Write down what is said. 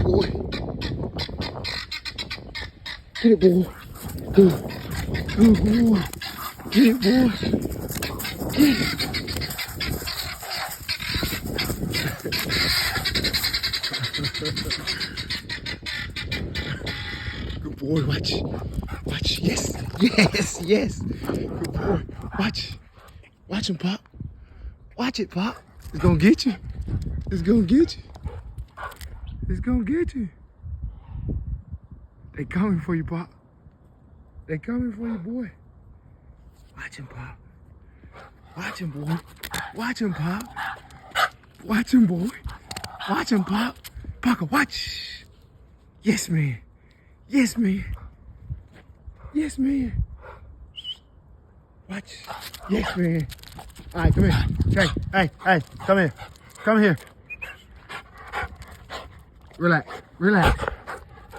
boy. Get it, boy. Good. Good boy. Get it, boy. Get it. Good boy. Watch. Watch. Yes. Yes. Yes. Good boy. Watch. Watch him, Pop. Watch it, Pop. It's gonna get you. It's gonna get you. It's gonna get you. They coming for you, Pop. They coming for you, boy. Watch him, Pop. Watch him, boy. Watch him, Pop. Watch him, boy. Watch him, Pop. Paco, watch. Yes, man. Yes, man. Yes, man. Watch. Yes, man. All right, come here. Hey, come here. Come here. Relax, relax.